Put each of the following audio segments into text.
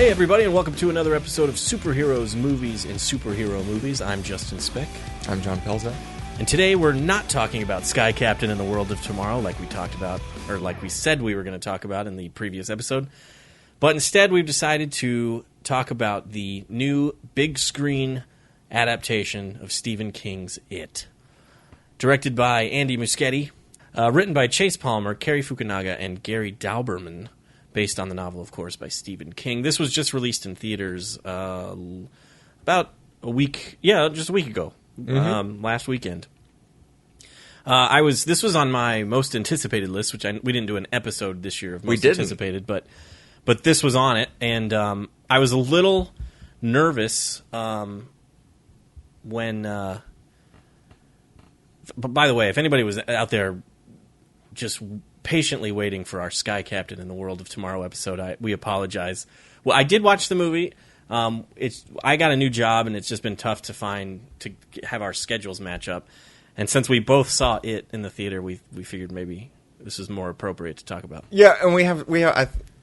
Hey everybody, and welcome to another episode of Superheroes, Movies, and Superhero Movies. I'm Justin Speck. I'm John Pelza. And today we're not talking about Sky Captain and the World of Tomorrow like we talked about, or like we said we were going to talk about in the previous episode. But instead we've decided to talk about the new big screen adaptation of Stephen King's It. Directed by Andy Muschietti, written by Chase Palmer, Cary Fukunaga, and Gary Dauberman. Based on the novel, of course, by Stephen King. This was just released in theaters about a week, just a week ago, last weekend. This was on my most anticipated list, which we didn't do an episode this year of most anticipated, but this was on it, and I was a little nervous when. But by the way, if anybody was out there just patiently waiting for our Sky Captain in the World of Tomorrow episode, we apologize. Well, I did watch the movie. I got a new job, and it's just been tough to have our schedules match up. And since we both saw it in the theater, we figured maybe this is more appropriate to talk about. Yeah, and we have.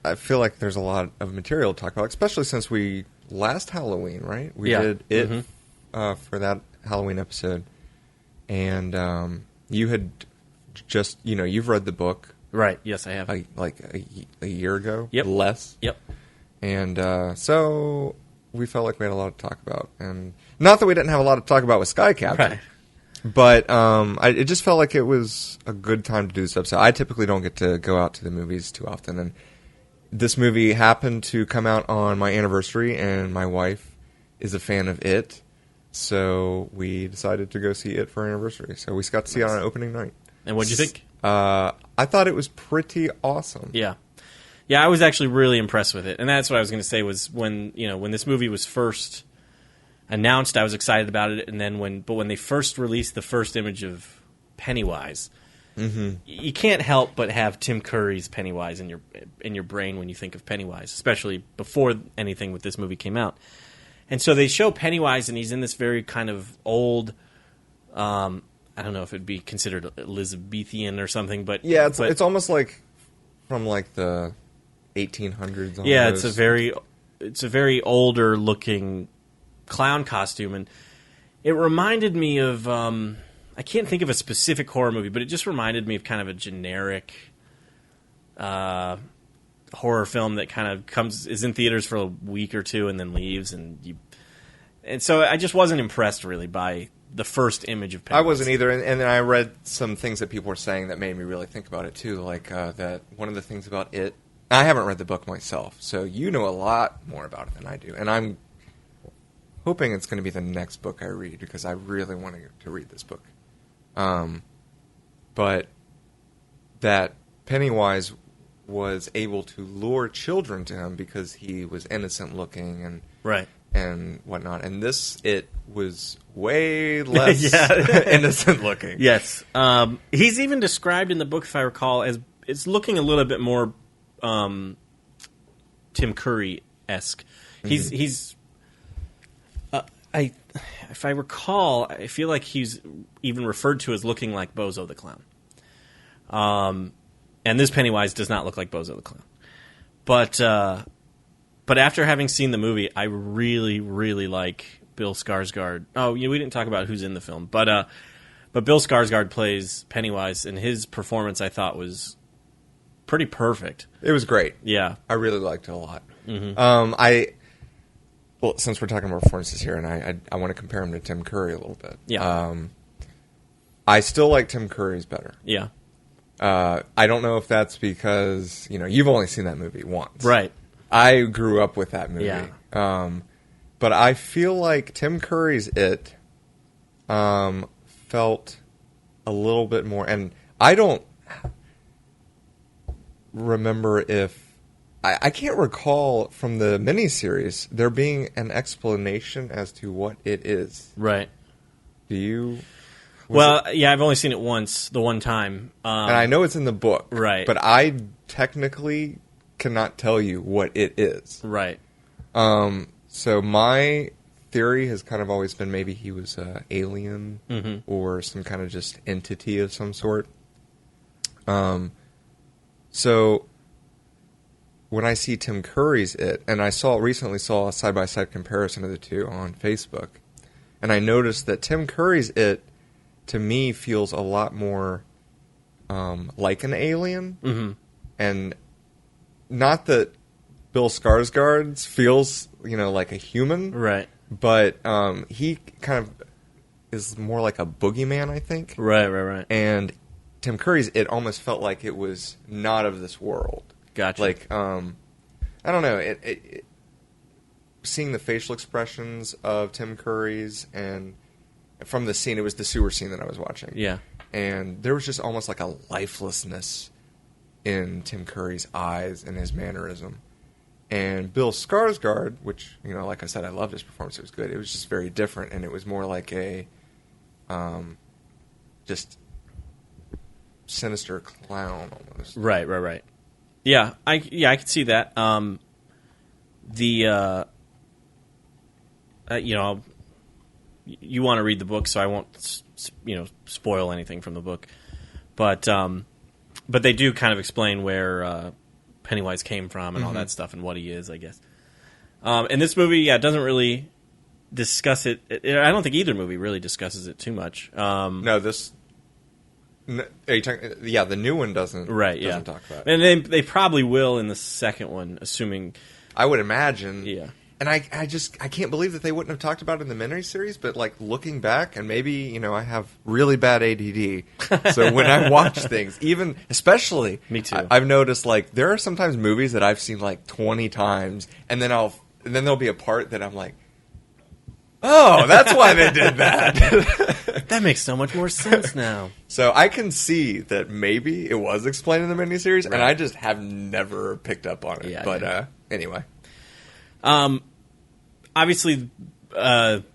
I feel like there's a lot of material to talk about, especially since we last Halloween, right? We did it for that Halloween episode, and you had. Just, you've read the book. Right, yes, I have. Like a year ago? Yep. Less? Yep. And so we felt like we had a lot to talk about. And not that we didn't have a lot to talk about with Sky Captain. Right. But it just felt like it was a good time to do this episode. I typically don't get to go out to the movies too often. And this movie happened to come out on my anniversary, and my wife is a fan of it. So we decided to go see it for our anniversary. So we got to see it on opening night. And what'd you think? I thought it was pretty awesome. Yeah, I was actually really impressed with it, and that's what I was going to say. Was when this movie was first announced, I was excited about it, and then when they first released the first image of Pennywise, you can't help but have Tim Curry's Pennywise in your brain when you think of Pennywise, especially before anything with this movie came out. And so they show Pennywise, and he's in this very kind of old. I don't know if it'd be considered Elizabethan or something, but yeah, it's almost like from like the 1800s. Almost. Yeah, it's a very older looking clown costume, and it reminded me of I can't think of a specific horror movie, but it just reminded me of kind of a generic horror film that kind of is in theaters for a week or two and then leaves, and so I just wasn't impressed really by the first image of Pennywise. I wasn't either, and then I read some things that people were saying that made me really think about it too, like that one of the things about it, I haven't read the book myself, so you know a lot more about it than I do, and I'm hoping it's going to be the next book I read, because I really want to read this book. But that Pennywise was able to lure children to him because he was innocent looking and right. And whatnot. And it was way less innocent looking. Yes. He's even described in the book, if I recall, as it's looking a little bit more Tim Curry-esque. He's if I recall, I feel like he's even referred to as looking like Bozo the Clown. And this Pennywise does not look like Bozo the Clown. But after having seen the movie, I really, really like Bill Skarsgård. Oh, we didn't talk about who's in the film, but Bill Skarsgård plays Pennywise, and his performance I thought was pretty perfect. It was great. Yeah, I really liked it a lot. Mm-hmm. Since we're talking about performances here, and I want to compare him to Tim Curry a little bit. Yeah, I still like Tim Curry's better. Yeah, I don't know if that's because you've only seen that movie once, right? I grew up with that movie. Yeah. But I feel like Tim Curry's It felt a little bit more... And I don't remember if... I can't recall from the miniseries there being an explanation as to what it is. Right. Do you... I've only seen it once, the one time. And I know it's in the book. Right. But I technically... cannot tell you what it is. Right. So my theory has kind of always been maybe he was an alien or some kind of just entity of some sort. So when I see Tim Curry's It, and I recently saw a side-by-side comparison of the two on Facebook, and I noticed that Tim Curry's It, to me, feels a lot more like an alien, Mm-hmm. and not that Bill Skarsgård's feels, like a human, Right. but he kind of is more like a boogeyman, I think. Right. And Tim Curry's It almost felt like it was not of this world. Gotcha. Like, I don't know, it seeing the facial expressions of Tim Curry's, and from the scene, it was the sewer scene that I was watching. Yeah. And there was just almost like a lifelessness in Tim Curry's eyes and his mannerism. And Bill Skarsgård, which, like I said, I loved his performance. It was good. It was just very different, and it was more like a just sinister clown almost. Right. Yeah, I could see that. You want to read the book, so I won't, spoil anything from the book. But they do kind of explain where Pennywise came from and all that stuff and what he is, I guess. And this movie, doesn't really discuss it. I don't think either movie really discusses it too much. No, this. Are you talking, the new one doesn't. Right. Doesn't talk about it. And they probably will in the second one, assuming. I would imagine. Yeah. And I can't believe that they wouldn't have talked about it in the miniseries, but like looking back, and maybe, I have really bad ADD. So when I watch things, especially Me too. I've noticed like there are sometimes movies that I've seen like 20 times, and then there'll be a part that I'm like, oh, that's why they did that. That makes so much more sense now. So I can see that maybe it was explained in the miniseries, and I just have never picked up on it. Yeah, but anyway. Obviously,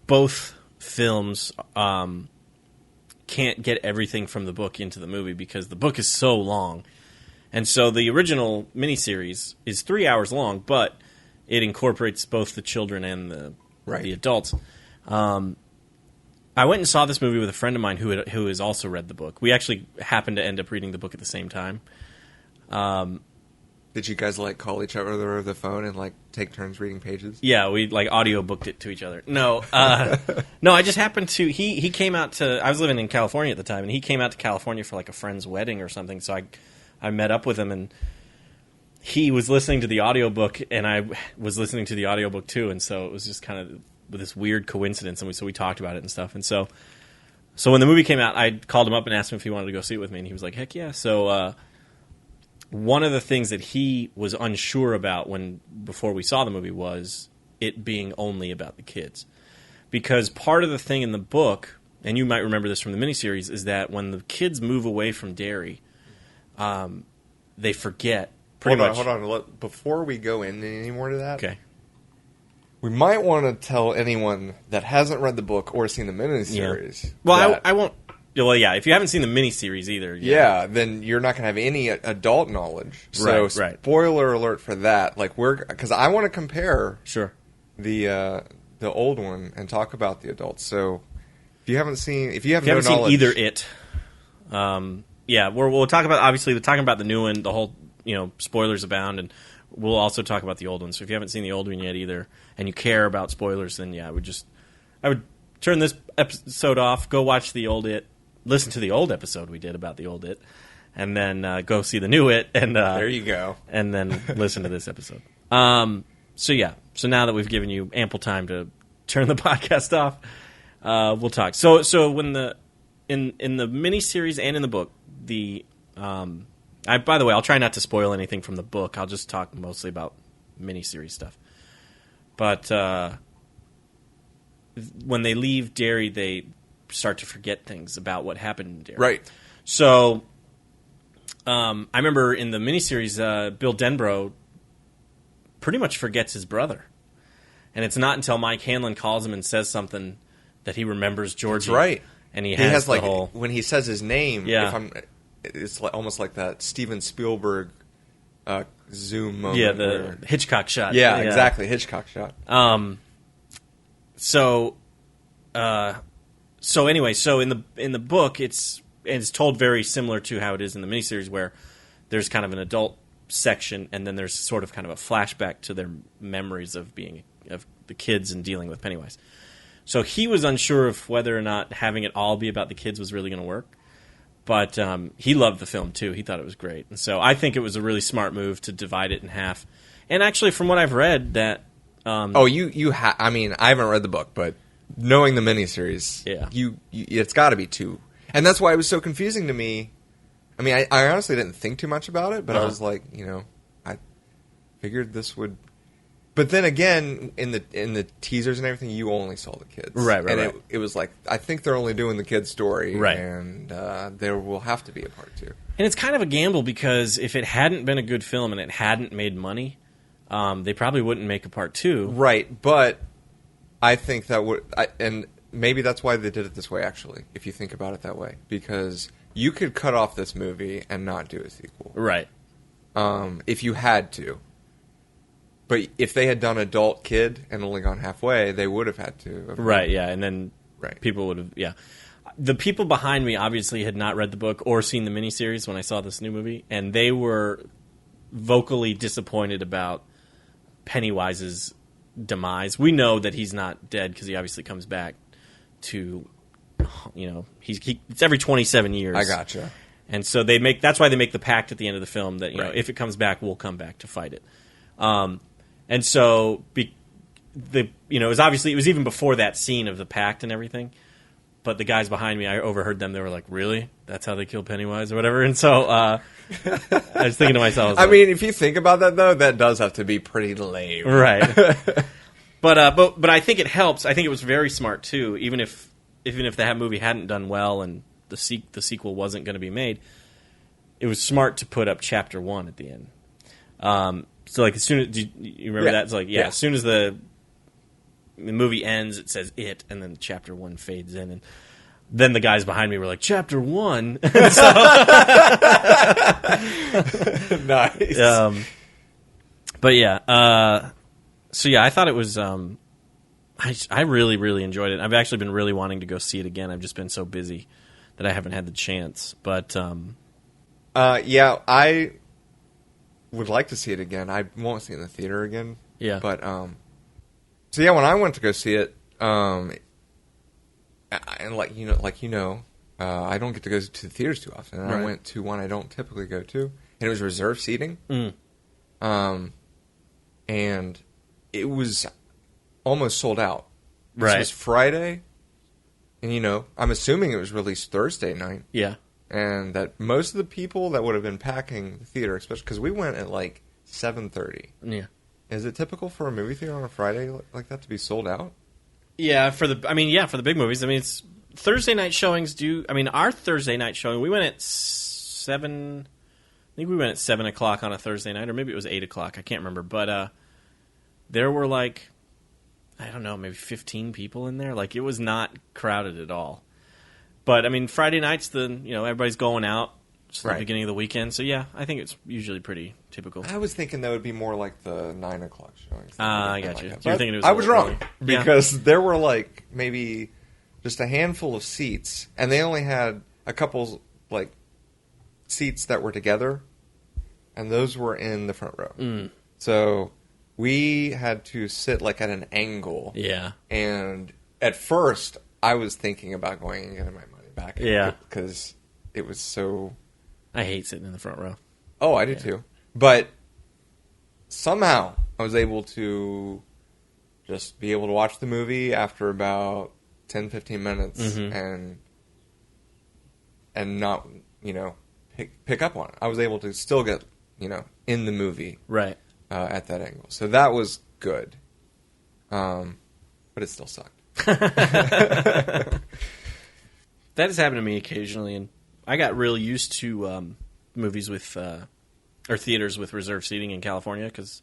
both films can't get everything from the book into the movie because the book is so long. And so the original miniseries is 3 hours long, but it incorporates both the children and the adults. I went and saw this movie with a friend of mine who has also read the book. We actually happened to end up reading the book at the same time. Did you guys call each other over the phone and take turns reading pages? Yeah, we audio booked it to each other. No, no, I just happened to. He came out to. I was living in California at the time, and he came out to California for a friend's wedding or something. So I met up with him, and he was listening to the audiobook, and I was listening to the audiobook too, and so it was just kind of this weird coincidence, and we talked about it and stuff, and so when the movie came out, I called him up and asked him if he wanted to go see it with me, and he was like, "Heck yeah!" So. One of the things that he was unsure about before we saw the movie was it being only about the kids. Because part of the thing in the book, and you might remember this from the miniseries, is that when the kids move away from Derry, they forget pretty much. Hold on. Before we go in any more to that, okay. We might want to tell anyone that hasn't read the book or seen the miniseries. Yeah. Well, I won't. Well, yeah, if you haven't seen the miniseries either. Yeah, then you're not going to have any adult knowledge. So, right. Spoiler alert for that. Because I want to compare the old one and talk about the adults. So, if you haven't seen either it, we'll talk about, obviously, we're talking about the new one, the whole, spoilers abound, and we'll also talk about the old one. So, if you haven't seen the old one yet either, and you care about spoilers, then I would turn this episode off, go watch the old It. Listen to the old episode we did about the old It, and then go see the new It, and there you go, and then listen to this episode. So now that we've given you ample time to turn the podcast off, we'll talk. So when in the miniseries and in the book, by the way, I'll try not to spoil anything from the book. I'll just talk mostly about miniseries stuff. But when they leave Derry, they start to forget things about what happened in Derry. Right. So, I remember in the miniseries, Bill Denbrough pretty much forgets his brother. And it's not until Mike Hanlon calls him and says something that he remembers Georgie. That's right. And he has the whole... When he says his name, yeah. It's almost like that Steven Spielberg zoom moment. Yeah, the Hitchcock shot. Yeah, exactly, Hitchcock shot. So anyway, in the book, it's told very similar to how it is in the miniseries, where there's kind of an adult section, and then there's sort of kind of a flashback to their memories of the kids and dealing with Pennywise. So he was unsure of whether or not having it all be about the kids was really going to work. But he loved the film, too. He thought it was great. And so I think it was a really smart move to divide it in half. And actually, from what I've read, that... I mean, I haven't read the book, but knowing the miniseries, it's got to be 2. And that's why it was so confusing to me. I mean, I honestly didn't think too much about it, but I was like, I figured this would... But then again, in the teasers and everything, you only saw the kids. Right. It was like, I think they're only doing the kids' story, right. And there will have to be a part 2. And it's kind of a gamble, because if it hadn't been a good film and it hadn't made money, they probably wouldn't make a part 2. Right, but I think that would... and maybe that's why they did it this way, actually, if you think about it that way. Because you could cut off this movie and not do a sequel. Right. If you had to. But if they had done adult kid and only gone halfway, they would have had to. Right, yeah, and then people would have, yeah. The people behind me obviously had not read the book or seen the miniseries when I saw this new movie, and they were vocally disappointed about Pennywise's demise. We know that he's not dead because he obviously comes back to, it's every 27 years. I gotcha. And so that's why they make the pact at the end of the film that, if it comes back, we'll come back to fight it. And so, it was even before that scene of the pact and everything. But the guys behind me, I overheard them. They were like, "Really? That's how they kill Pennywise or whatever." And so, I was thinking to myself, I mean, if you think about that, though, that does have to be pretty lame, right? But I think it helps. I think it was very smart too. Even if that movie hadn't done well and the sequel wasn't going to be made, it was smart to put up Chapter 1 at the end. So, like, as soon as... Do you remember that? It's like, as soon as the movie ends, it says "it," and then Chapter 1 fades in. And then the guys behind me were like, "Chapter 1?" Nice. But, yeah. I thought it was... I really, really enjoyed it. I've actually been really wanting to go see it again. I've just been so busy that I haven't had the chance. But... I... would like to see it again. I won't see it in the theater again. Yeah. But when I went to go see it, and I don't get to go to the theaters too often. And I went to one I don't typically go to, and it was reserved seating. And it was almost sold out. Right. This was Friday, and I'm assuming it was released Thursday night. Yeah. And that most of the people that would have been packing the theater, especially because we went at like 7:30. Yeah. Is it typical for a movie theater on a Friday like that to be sold out? Yeah, for the big movies. I mean, it's Thursday night showings our Thursday night showing, we went at 7. I think we went at 7 o'clock on a Thursday night, or maybe it was 8 o'clock. I can't remember, but there were like, I don't know, maybe 15 people in there. Like, it was not crowded at all. But, I mean, Friday nights, everybody's going out. It's the beginning of the weekend. So, yeah, I think it's usually pretty typical. I was thinking that would be more like the 9 o'clock showings. I got you. Like You're thinking it was I was wrong. Early. Because there were like maybe just a handful of seats. And they only had a couple like seats that were together. And those were in the front row. So we had to sit like at an angle. Yeah. And at first, I was thinking about going and getting my money back. Yeah. Because it was so... I hate sitting in the front row. Oh, I do too. But somehow I was able to just be able to watch the movie after about 10, 15 minutes and not, pick up on it. I was able to still get, in the movie. Right. At that angle. So that was good. But it still sucked. That has happened to me occasionally, and I got real used to movies with or theaters with reserved seating in California, because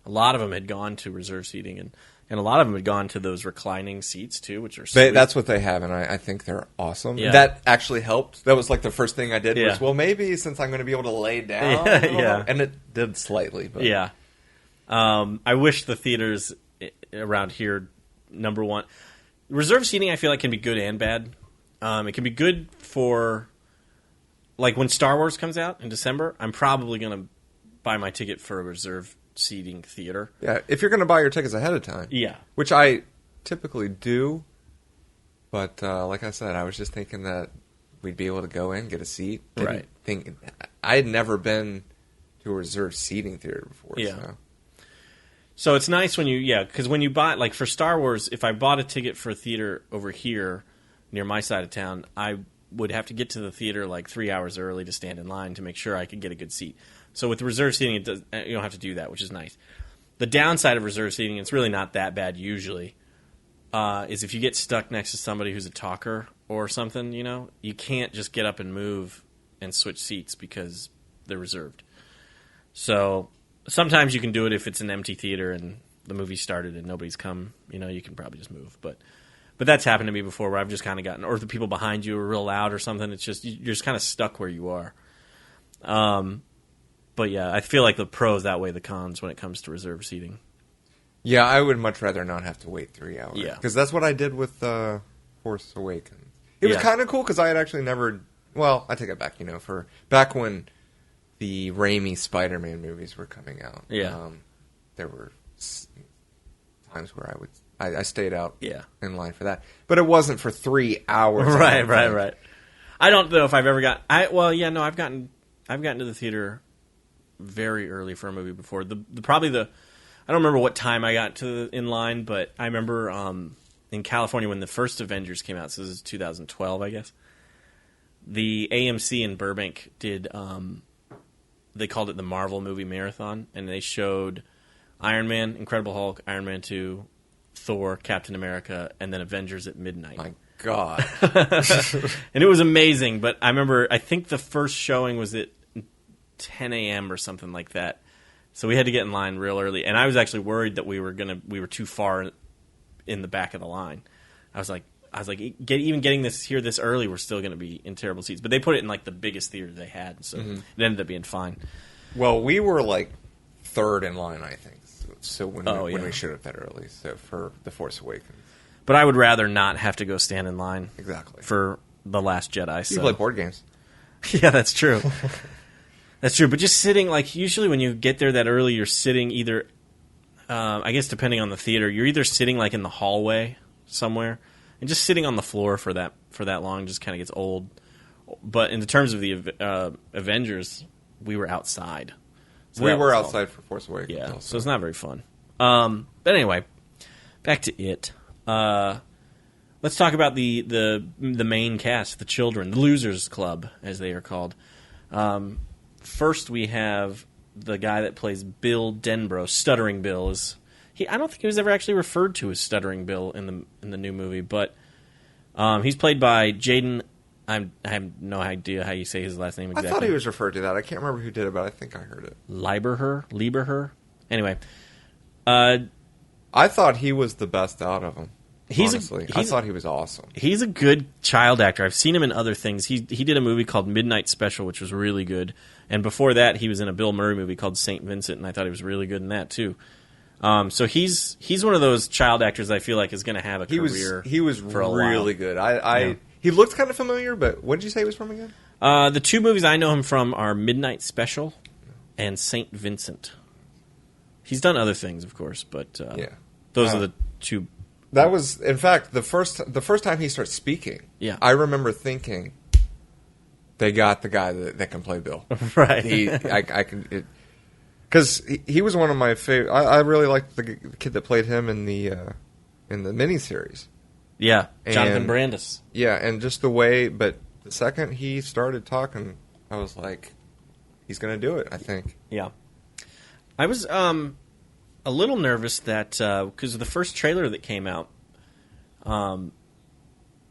a lot of them had gone to reserved seating, and a lot of them had gone to those reclining seats too, which are sweet. That's what they have, and I think they're awesome. Yeah. That actually helped. That was like the first thing I did was, Yeah. well, maybe since I'm going to be able to lay down, Yeah. and it did slightly. But. Yeah. I wish the theaters around here, number one, reserved seating I feel like can be good and bad. It can be good for, like, when Star Wars comes out in December, I'm probably going to buy my ticket for a reserved seating theater. Yeah, if you're going to buy your tickets ahead of time. Yeah. Which I typically do. But like I said, I was just thinking that we'd be able to go in, get a seat. Right. I had never been to a reserved seating theater before. Yeah. So it's nice when because when you buy, like for Star Wars, if I bought a ticket for a theater over here near my side of town, I would have to get to the theater like 3 hours early to stand in line to make sure I could get a good seat. So with reserved seating, you don't have to do that, which is nice. The downside of reserved seating, it's really not that bad usually, is if you get stuck next to somebody who's a talker or something, you can't just get up and move and switch seats because they're reserved. So sometimes you can do it if it's an empty theater and the movie started and nobody's come. You can probably just move. But that's happened to me before where I've just kind of gotten, or the people behind you are real loud or something. It's just, you're just kind of stuck where you are. But yeah, I feel like the pros outweigh the cons when it comes to reserved seating. Yeah, I would much rather not have to wait 3 hours. Yeah. Because that's what I did with Force Awakens. It was kind of cool because I had actually never, well, I take it back, for back when the Raimi Spider-Man movies were coming out. Yeah. There were times where I stayed out in line for that. But it wasn't for 3 hours. Right. I don't know if I've ever I've gotten to the theater very early for a movie before. I don't remember what time I got in line, but I remember in California when the first Avengers came out, so this is 2012, I guess. The AMC in Burbank did, they called it the Marvel Movie Marathon, and they showed Iron Man, Incredible Hulk, Iron Man 2, Thor, Captain America, and then Avengers at midnight. My God. And it was amazing, but I think the first showing was at 10 a.m. or something like that. So we had to get in line real early, and I was actually worried that we were too far in the back of the line. I was like, even getting this early, we're still going to be in terrible seats. But they put it in like the biggest theater they had, so it ended up being fine. Well, we were like third in line, I think. So when we showed up that early, so for The Force Awakens. But I would rather not have to go stand in line for The Last Jedi. You play board games. Yeah, that's true. That's true, but just sitting, like, usually when you get there that early, you're sitting either, I guess depending on the theater, you're either sitting, like, in the hallway somewhere, and just sitting on the floor for that long just kind of gets old. But in the terms of the Avengers, we were outside. So we were outside for Force Awakens. Yeah, so it's not very fun. But anyway, back to it. Let's talk about the main cast, the children, the Losers Club, as they are called. First, we have the guy that plays Bill Denbrough. Stuttering Bill I don't think he was ever actually referred to as Stuttering Bill in the new movie, but he's played by Jaden. I have no idea how you say his last name exactly. I thought he was referred to that. I can't remember who did it, but I think I heard it. Lieberher. Anyway, I thought he was the best out of them. Honestly, I thought he was awesome. He's a good child actor. I've seen him in other things. He did a movie called Midnight Special, which was really good. And before that, he was in a Bill Murray movie called St. Vincent, and I thought he was really good in that too. So he's one of those child actors I feel like is going to have a career. He was for a really while. good. He looked kind of familiar, but what did you say he was from again? The two movies I know him from are Midnight Special and St. Vincent. He's done other things, of course, but those are the two. That was, in fact, the first time he starts speaking. Yeah. I remember thinking, they got the guy that can play Bill. Right. Because he was one of my favorite. I really liked the kid that played him in the miniseries. Yeah, Jonathan Brandis. Yeah, and just the way. But the second he started talking, I was like, he's going to do it. I think. Yeah. I was a little nervous that because of the first trailer that came out, I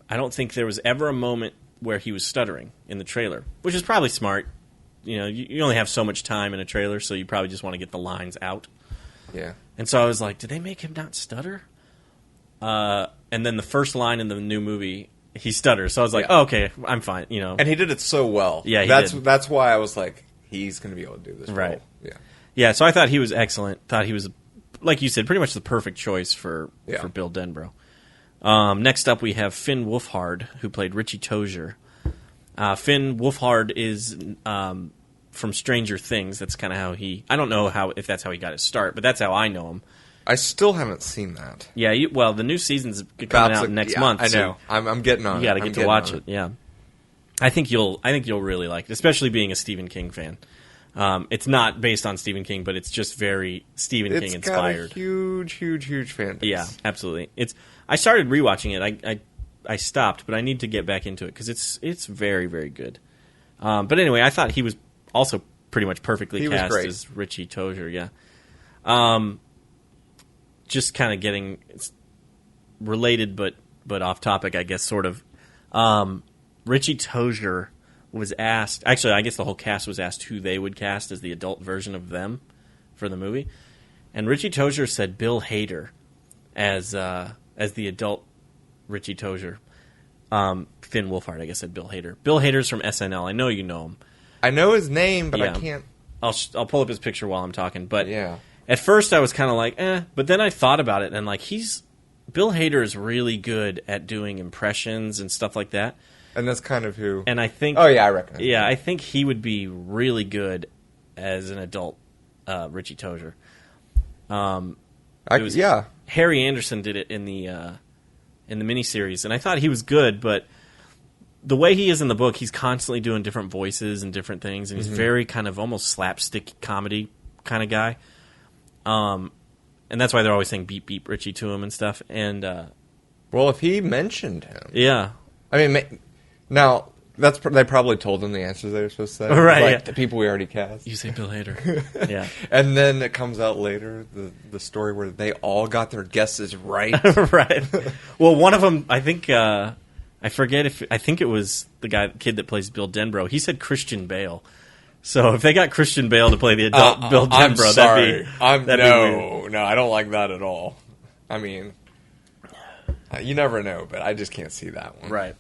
don't think there was ever a moment where he was stuttering in the trailer, which is probably smart. You only have so much time in a trailer, so you probably just want to get the lines out. Yeah. And so I was like, did they make him not stutter? And then the first line in the new movie, he stutters. So I was like, oh, okay, I'm fine. And he did it so well. Yeah, that's why I was like, he's going to be able to do this. Right. Role. Yeah. Yeah. So I thought he was excellent. Thought he was, like you said, pretty much the perfect choice for Bill Denbrough. Next up, we have Finn Wolfhard, who played Richie Tozier. Finn Wolfhard is from Stranger Things. That's kind of how I don't know if that's how he got his start, but that's how I know him. I still haven't seen that. Yeah, well, the new season's coming out next month. I know. I'm getting on. You got to get to watch it. Yeah, I think you'll really like it, especially being a Stephen King fan. It's not based on Stephen King, but it's just very Stephen King inspired. It's got a huge fan base. Yeah, absolutely. I started rewatching it. I stopped, but I need to get back into it because it's very, very good. But anyway, I thought he was also pretty much perfectly cast as Richie Tozier. Yeah. Just kind of getting related, but off topic, I guess, sort of. Richie Tozier was asked. Actually, I guess the whole cast was asked who they would cast as the adult version of them for the movie, and Richie Tozier said Bill Hader as the adult Richie Tozier. Finn Wolfhard, I guess, said Bill Hader. Bill Hader's from SNL. I know you know him. I know his name, but I can't. I'll pull up his picture while I'm talking. But yeah. At first I was kind of like, but then I thought about it, and like Bill Hader is really good at doing impressions and stuff like that. And that's kind of who. And I think. Oh yeah, I recognize. Yeah, I think he would be really good as an adult Richie Tozier. Yeah. Harry Anderson did it in the miniseries, and I thought he was good, but the way he is in the book, he's constantly doing different voices and different things, and he's very kind of almost slapstick comedy kind of guy. And that's why they're always saying "beep beep Richie" to him and stuff. And well, if he mentioned him, yeah, I mean, now they probably told him the answers they were supposed to say, right? Like yeah. The people we already cast. You say Bill Hader, yeah, and then it comes out later the story where they all got their guesses right, right. Well, one of them, I think, I think it was the kid that plays Bill Denbrough. He said Christian Bale. So if they got Christian Bale to play the adult Bill Denbrough, that'd be weird. No, I don't like that at all. I mean, you never know, but I just can't see that one. Right.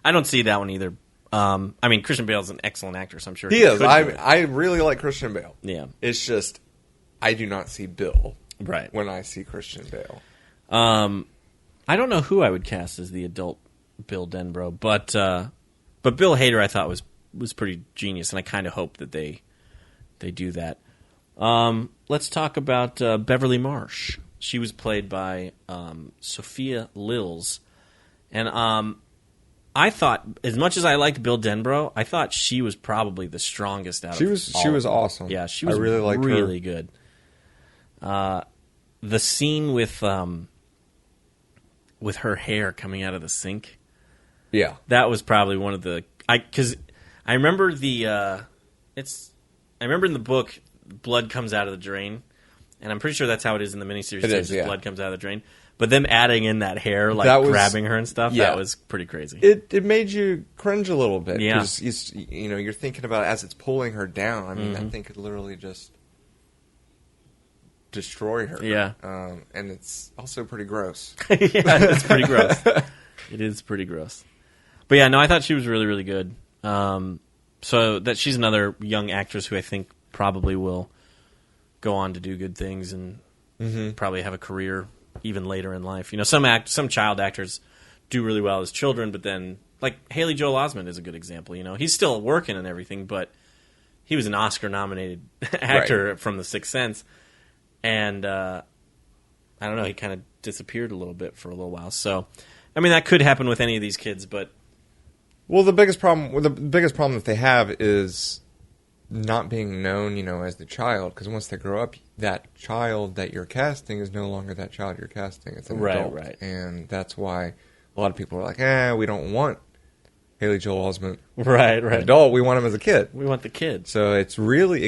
I don't see that one either. I mean, Christian Bale's an excellent actor, so I'm sure he is. I really like Christian Bale. Yeah. It's just I do not see Bill right when I see Christian Bale. I don't know who I would cast as the adult Bill Denbrough, but Bill Hader I thought was pretty genius, and I kind of hope that they do that. Let's talk about Beverly Marsh. She was played by Sophia Lills, and I thought, as much as I liked Bill Denbrough, I thought she was probably the strongest out of all. She was awesome. Yeah, she was really good. The scene with her hair coming out of the sink. Yeah, that was probably one of the because I remember I remember in the book blood comes out of the drain, and I'm pretty sure that's how it is in the miniseries. It is, yeah. Blood comes out of the drain. But them adding in that hair, like grabbing her and stuff, that was pretty crazy. It made you cringe a little bit. Yeah. Because you're thinking about it as it's pulling her down. I mean, that thing could literally just destroy her. Yeah. And it's also pretty gross. Yeah, it's pretty gross. It is pretty gross. But yeah, no, I thought she was really, really good. So that she's another young actress who I think probably will go on to do good things and probably have a career even later in life. Some child actors do really well as children, but then, like, Haley Joel Osment is a good example. He's still working and everything, but he was an Oscar-nominated actor from The Sixth Sense, and I don't know, he kind of disappeared a little bit for a little while. So, I mean, that could happen with any of these kids, but well, the biggest problem that they have is not being known, as the child, because once they grow up, that child that you're casting is no longer that child you're casting. It's an adult. Right. And that's why a lot of people are like, we don't want Haley Joel Osment. Right. Adult, we want him as a kid. We want the kid. So it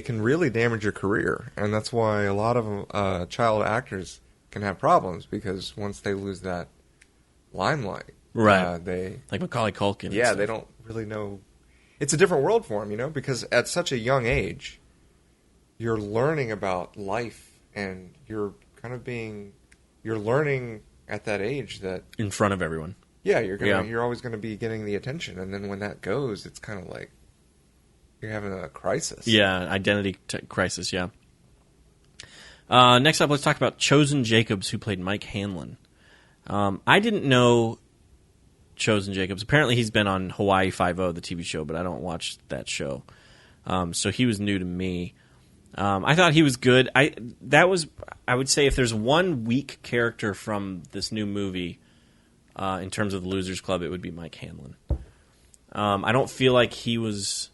can really damage your career. And that's why a lot of child actors can have problems, because once they lose that limelight, they... Like Macaulay Culkin. Yeah, they don't really know... It's a different world for them, because at such a young age, you're learning about life, and you're learning at that age that... In front of everyone. Yeah, you're always going to be getting the attention, and then when that goes, it's kind of like you're having a crisis. Yeah, identity crisis, yeah. Next up, let's talk about Chosen Jacobs, who played Mike Hanlon. I didn't know Chosen Jacobs. Apparently he's been on Hawaii Five-0, the TV show, but I don't watch that show. So he was new to me. I thought he was good. I would say if there's one weak character from this new movie, in terms of the Losers Club, it would be Mike Hanlon. I don't feel like he was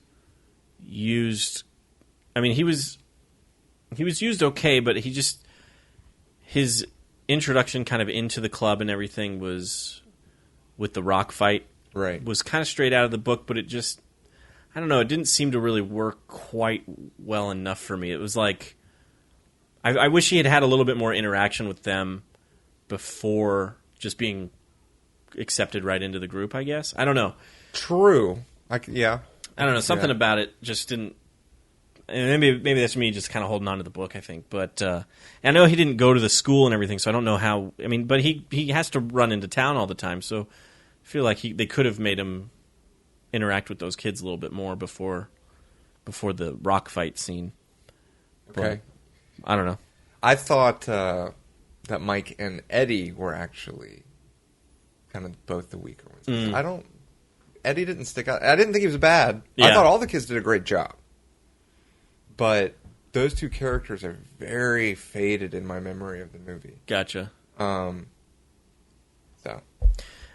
used. I mean, he was used okay, but his introduction kind of into the club and everything was with the rock fight. Right. Was kind of straight out of the book, but it just, I don't know, it didn't seem to really work quite well enough for me. It was like, I wish he had a little bit more interaction with them before just being accepted right into the group, I guess. I don't know. True. Yeah. I don't know. Something about it just didn't. And maybe that's me just kind of holding on to the book, I think. But I know he didn't go to the school and everything, so I don't know how. I mean, but he has to run into town all the time, so I feel like they could have made him interact with those kids a little bit more before the rock fight scene. Okay. But, I don't know. I thought that Mike and Eddie were actually kind of both the weaker ones. Eddie didn't stick out. I didn't think he was bad. Yeah. I thought all the kids did a great job. But those two characters are very faded in my memory of the movie. Gotcha. So.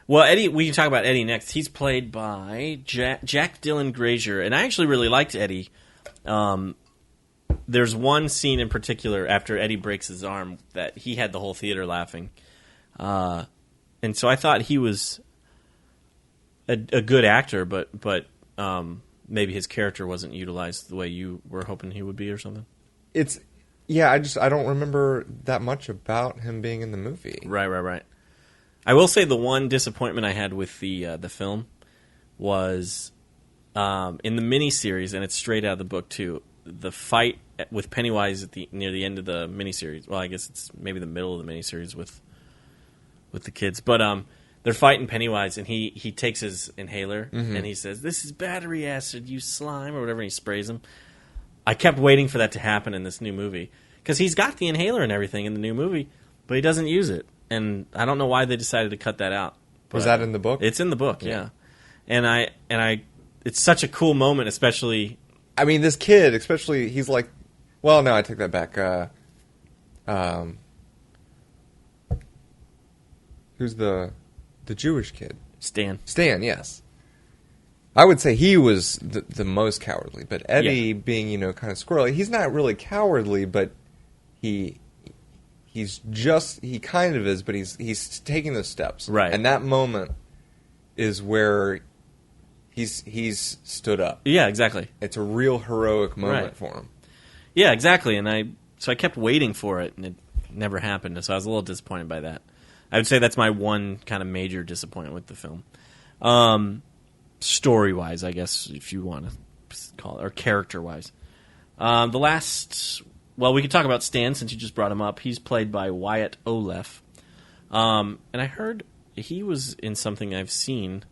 Well, Eddie, we can talk about Eddie next. He's played by Jack Dylan Grazer, and I actually really liked Eddie. There's one scene in particular after Eddie breaks his arm that he had the whole theater laughing. And so I thought he was a good actor, but maybe his character wasn't utilized the way you were hoping he would be or something. I don't remember that much about him being in the movie. Right. I will say the one disappointment I had with the film was in the miniseries, and it's straight out of the book too. The fight with Pennywise near the end of the miniseries. Well, I guess it's maybe the middle of the miniseries with the kids, but they're fighting Pennywise, and he takes his inhaler, and he says, "This is battery acid, you slime," or whatever, and he sprays him. I kept waiting for that to happen in this new movie, because he's got the inhaler and everything in the new movie, but he doesn't use it, and I don't know why they decided to cut that out. Was that in the book? It's in the book, yeah. And I, it's such a cool moment, especially. I mean, this kid, especially, he's like, well, no, I take that back. Who's the Jewish kid? Stan, yes. I would say he was the most cowardly, but Eddie being, kind of squirrely, he's not really cowardly, but he kind of is, but he's taking those steps. Right. And that moment is where he's stood up. Yeah, exactly. It's a real heroic moment for him. Yeah, exactly. And so I kept waiting for it, and it never happened. So I was a little disappointed by that. I would say that's my one kind of major disappointment with the film. Story-wise, I guess, if you want to call it, or character-wise. The last... Well, we could talk about Stan, since you just brought him up. He's played by Wyatt Oleff. And I heard he was in something I've seen.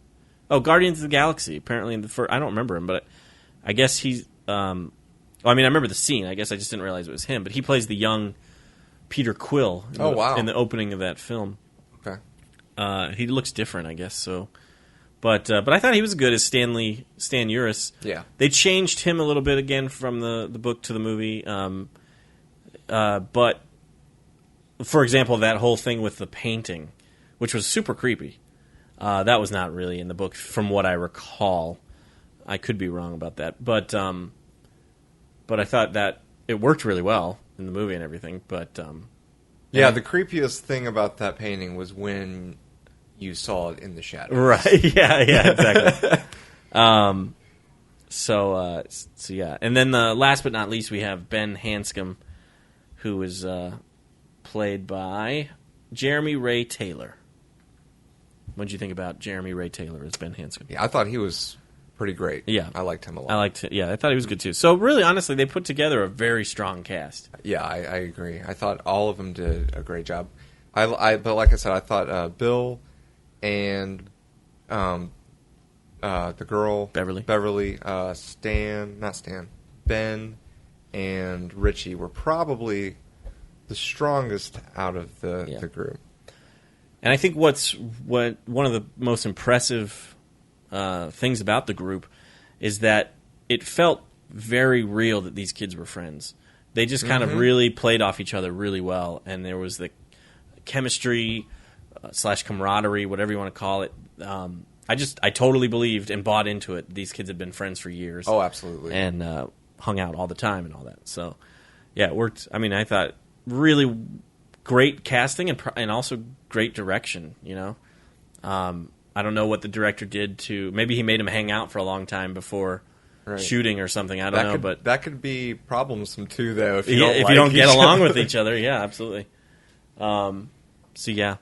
Oh, Guardians of the Galaxy. Apparently, in the first... I don't remember him, but I guess he's... I remember the scene. I guess I just didn't realize it was him. But he plays the young Peter Quill in the opening of that film. Okay. He looks different, I guess, so... But I thought he was good as Stan Uris. Yeah. They changed him a little bit again from the book to the movie. But, for example, that whole thing with the painting, which was super creepy, that was not really in the book from what I recall. I could be wrong about that. But I thought that it worked really well in the movie and everything. But the creepiest thing about that painting was when you saw it in the shadows. Right, yeah, exactly. So yeah. And then last but not least, we have Ben Hanscom, who is played by Jeremy Ray Taylor. What did you think about Jeremy Ray Taylor as Ben Hanscom? Yeah, I thought he was pretty great. Yeah. I liked him a lot. I thought he was good too. So really, honestly, they put together a very strong cast. Yeah, I agree. I thought all of them did a great job. But like I said, I thought Bill and the girl Beverly, Ben and Richie were probably the strongest out of the group. And I think one of the most impressive things about the group is that it felt very real that these kids were friends. They just kind of really played off each other really well, and there was the chemistry / camaraderie, whatever you want to call it. I totally believed and bought into it. These kids had been friends for years. Oh, absolutely. And hung out all the time and all that. So, yeah, it worked. I mean, I thought really great casting and also great direction, you know. I don't know what the director did to... Maybe he made him hang out for a long time before shooting or something. I don't know, but... That could be problemsome, too, though, if you don't get along with each other. Yeah, absolutely. So, yeah.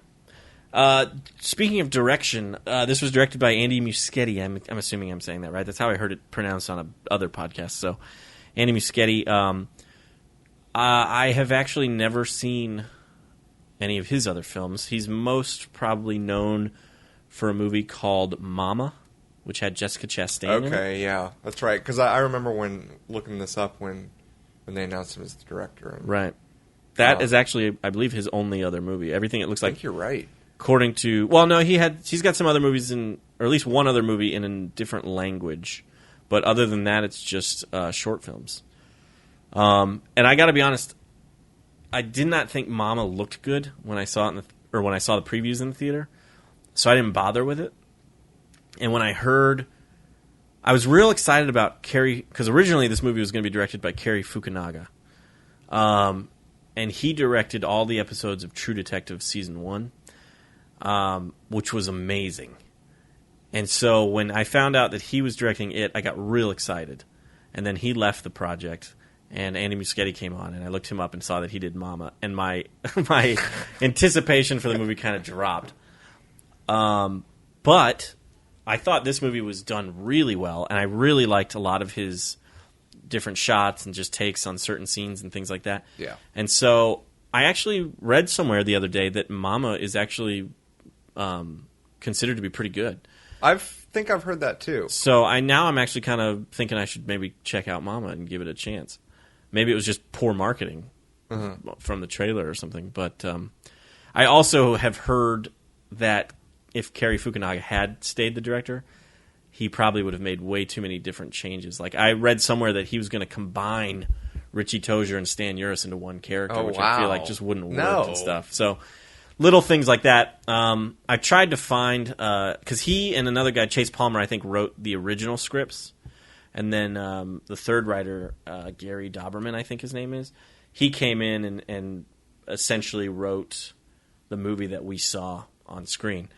Speaking of direction, this was directed by Andy Muschietti. I'm assuming I'm saying that right. That's how I heard it pronounced on other podcasts. So, Andy Muschietti. I have actually never seen any of his other films. He's most probably known for a movie called Mama, which had Jessica Chastain in it. Okay, yeah, that's right. Because I remember when looking this up when they announced him as the director. And, right. That is actually, I believe, his only other movie. Everything it looks like. I think you're right. According to... Well, no, he's got some other movies or at least one other movie in a different language. But other than that, it's just short films. And I got to be honest, I did not think Mama looked good when I saw it when I saw the previews in the theater. So I didn't bother with it. And when I heard... I was real excited about Cary... Because originally this movie was going to be directed by Cary Fukunaga. And he directed all the episodes of True Detective Season 1, which was amazing. And so when I found out that he was directing it, I got real excited. And then he left the project, and Andy Muschietti came on, and I looked him up and saw that he did Mama. And my anticipation for the movie kind of dropped. But I thought this movie was done really well, and I really liked a lot of his different shots and just takes on certain scenes and things like that. Yeah. And so I actually read somewhere the other day that Mama is actually considered to be pretty good. I think I've heard that too. So I'm actually kind of thinking I should maybe check out Mama and give it a chance. Maybe it was just poor marketing from the trailer or something. But I also have heard that if Cary Fukunaga had stayed the director, he probably would have made way too many different changes. Like, I read somewhere that he was going to combine Richie Tozier and Stan Uris into one character, which I feel like just wouldn't work and stuff. So, little things like that. I tried to find... Because he and another guy, Chase Palmer, I think, wrote the original scripts. And then the third writer, Gary Doberman, I think his name is, he came in and essentially wrote the movie that we saw on screen.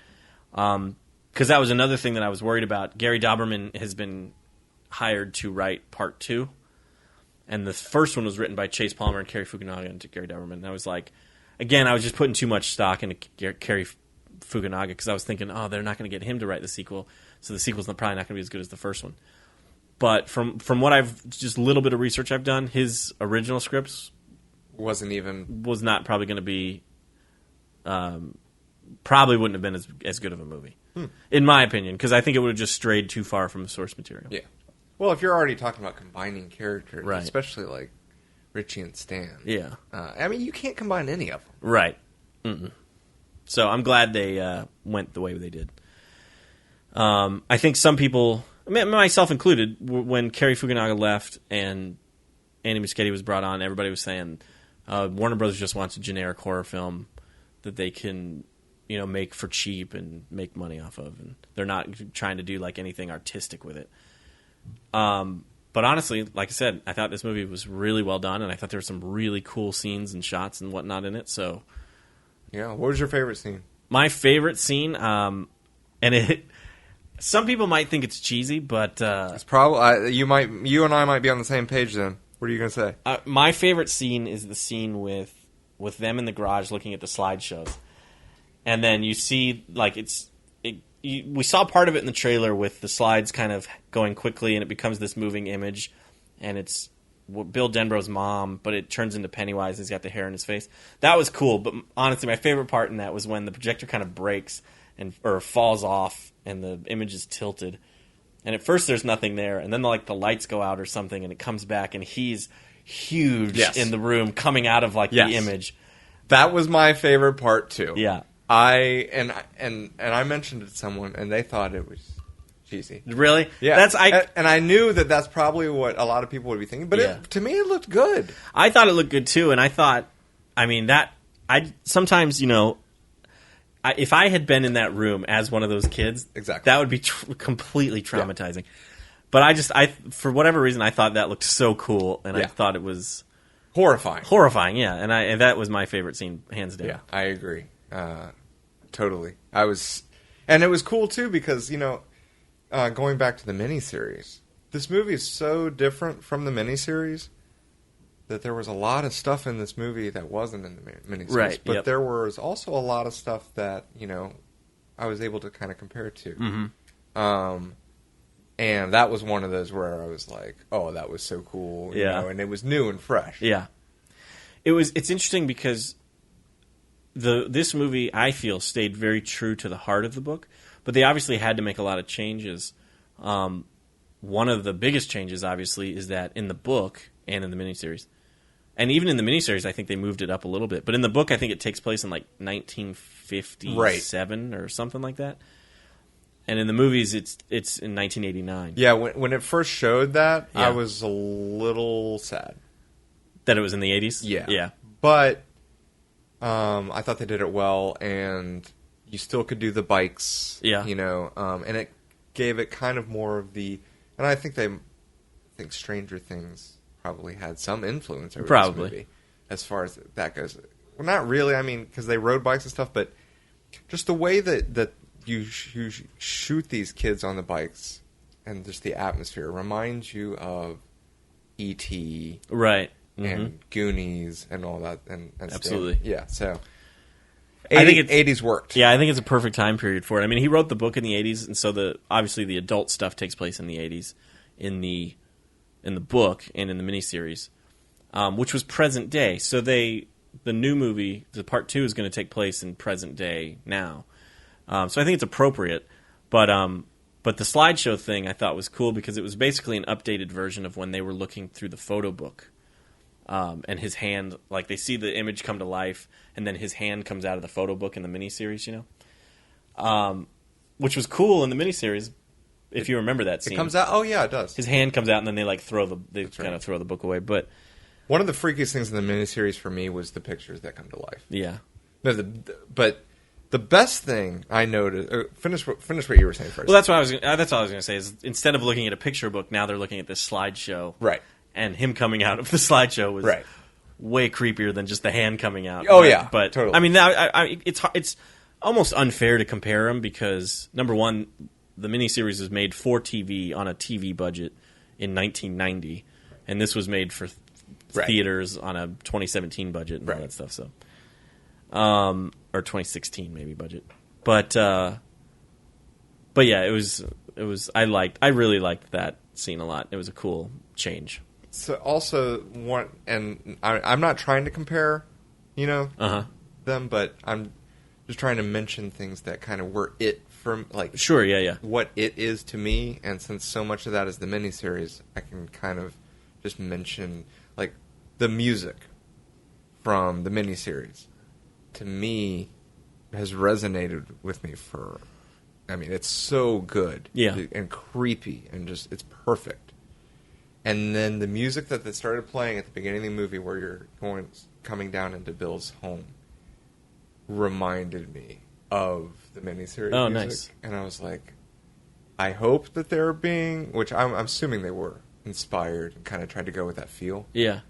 Because that was another thing that I was worried about. Gary Doberman has been hired to write part 2. And the first one was written by Chase Palmer and Cary Fukunaga and Gary Doberman. And I was like... Again, I was just putting too much stock into Cary Fukunaga because I was thinking, oh, they're not going to get him to write the sequel, so the sequel's probably not going to be as good as the first one. But from what just a little bit of research I've done, his original scripts was not probably going to be... probably wouldn't have been as good of a movie, in my opinion, because I think it would have just strayed too far from the source material. Yeah. Well, if you're already talking about combining characters, right, especially like Richie and Stan. Yeah. I mean, you can't combine any of them. Right. So I'm glad they went the way they did. I think some people, myself included, when Cary Fukunaga left and Andy Muschietti was brought on, everybody was saying Warner Brothers just wants a generic horror film that they can, make for cheap and make money off of. And they're not trying to do like anything artistic with it. But honestly, like I said, I thought this movie was really well done, and I thought there were some really cool scenes and shots and whatnot in it. So, yeah, what was your favorite scene? My favorite scene, and some people might think it's cheesy, but it's probably you and I might be on the same page. Then, what are you going to say? My favorite scene is the scene with them in the garage looking at the slideshows, and then you see like we saw part of it in the trailer with the slides kind of going quickly, and it becomes this moving image, and it's Bill Denbrough's mom, but it turns into Pennywise. He's got the hair in his face. That was cool, but honestly, my favorite part in that was when the projector kind of breaks or falls off, and the image is tilted. And at first, there's nothing there, and then the lights go out or something, and it comes back, and he's huge in the room, coming out of the image. That was my favorite part too. Yeah. I mentioned it to someone, and they thought it was cheesy. Really? Yeah. And I knew that that's probably what a lot of people would be thinking, but to me it looked good. I thought it looked good too, and I thought, I mean, sometimes, if I had been in that room as one of those kids, exactly, that would be completely traumatizing. Yeah. But I for whatever reason, I thought that looked so cool, and I thought it was horrifying, yeah. And that was my favorite scene, hands down. Yeah, I agree, totally. And it was cool too because going back to the miniseries, this movie is so different from the miniseries that there was a lot of stuff in this movie that wasn't in the miniseries. Right. But there was also a lot of stuff that I was able to kind of compare it to. Mm-hmm. And that was one of those where I was like, "Oh, that was so cool!" And it was new and fresh. Yeah, it's interesting because this movie, I feel, stayed very true to the heart of the book, but they obviously had to make a lot of changes. One of the biggest changes, obviously, is that in the book and in the miniseries, and even in the miniseries, I think they moved it up a little bit. But in the book, I think it takes place in like 1957 or something like that. And in the movies, it's in 1989. Yeah, when it first showed that, I was a little sad. That it was in the 80s? Yeah. But I thought they did it well, and you still could do the bikes. Yeah. And it gave it kind of more of the... And I think Stranger Things probably had some influence over this movie as far as that goes. Well, not really, because they rode bikes and stuff, but just the way that you shoot these kids on the bikes and just the atmosphere reminds you of E.T. Right. And mm-hmm. Goonies and all that. And absolutely. Yeah, so... I think 80s worked. Yeah, I think it's a perfect time period for it. I mean, he wrote the book in the 80s, and so obviously the adult stuff takes place in the 80s in the book and in the miniseries, which was present day. So the new movie, the part 2, is going to take place in present day now. So I think it's appropriate, but the slideshow thing I thought was cool because it was basically an updated version of when they were looking through the photo book, and his hand, like they see the image come to life, and then his hand comes out of the photo book in the miniseries, which was cool in the miniseries. If you remember that scene, it comes out. Oh yeah, it does. His hand comes out, and then they throw the book away. But one of the freakiest things in the miniseries for me was the pictures that come to life. Yeah, no, but. The best thing I noticed... finish what you were saying first. Well, that's all I was going to say, is instead of looking at a picture book, now they're looking at this slideshow. Right. And him coming out of the slideshow was way creepier than just the hand coming out. Oh, yeah. But, totally. I mean, it's almost unfair to compare them because, number one, the miniseries was made for TV on a TV budget in 1990, and this was made for theaters on a 2017 budget and all that stuff, so... or 2016 maybe budget, but yeah, it was. I really liked that scene a lot. It was a cool change. So also I'm not trying to compare, them, but I'm just trying to mention things that kind of were it from sure, yeah, what it is to me, and since so much of that is the miniseries, I can kind of just mention the music from the miniseries. To me, has resonated with me it's so good. Yeah. And creepy, and just, it's perfect. And then the music that they started playing at the beginning of the movie where you're coming down into Bill's home reminded me of the miniseries music. Nice. And I was like, I hope that they're being, which I'm assuming they were, inspired and kind of tried to go with that feel. Yeah.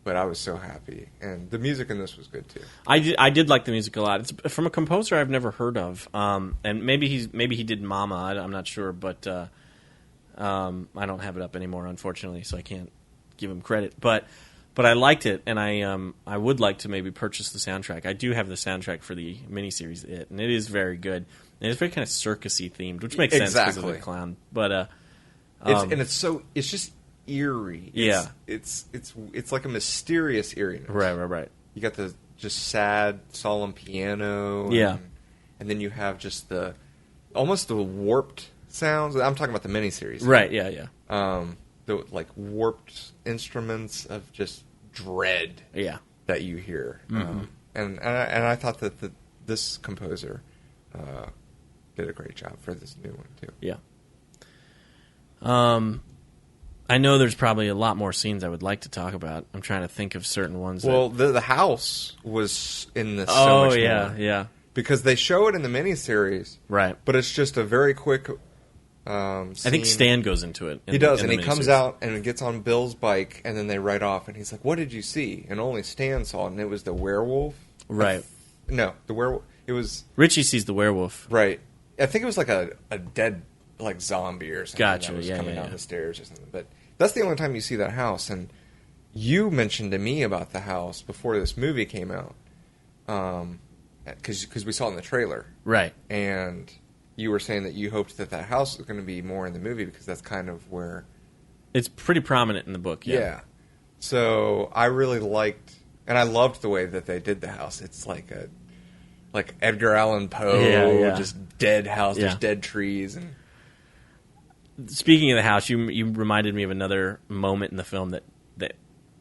But I was so happy, and the music in this was good too. I did like the music a lot. It's from a composer I've never heard of, and maybe he did Mama. I'm not sure, but I don't have it up anymore, unfortunately, so I can't give him credit. But I liked it, and I would like to maybe purchase the soundtrack. I do have the soundtrack for the miniseries, and it is very good. And it's very kind of circusy themed, which makes sense because of the clown. But it's just eerie. It's like a mysterious eeriness. Right. You got the just sad, solemn piano. Yeah. And then you have just almost the warped sounds. I'm talking about the miniseries. Right, yeah. The warped instruments of just dread. Yeah. That you hear. Mm-hmm. And I thought that this composer did a great job for this new one too. Yeah. I know there's probably a lot more scenes I would like to talk about. I'm trying to think of certain ones. Well, the house was in this so much more. Yeah. Because they show it in the miniseries. Right. But it's just a very quick scene. I think Stan goes into it. He does, and he comes out and gets on Bill's bike, and then they ride off, and he's like, what did you see? And only Stan saw it, and it was the werewolf. Right. No, the werewolf. It was... Richie sees the werewolf. Right. I think it was like a dead like zombie or something that was coming down the stairs or something. But that's the only time you see that house. And you mentioned to me about the house before this movie came out, because we saw it in the trailer, right? And you were saying that you hoped that house was going to be more in the movie because that's kind of where it's pretty prominent in the book. Yeah. So I really liked, and I loved the way that they did the house. It's like Edgar Allan Poe, just dead house. There's dead trees and. Speaking of the house, you reminded me of another moment in the film that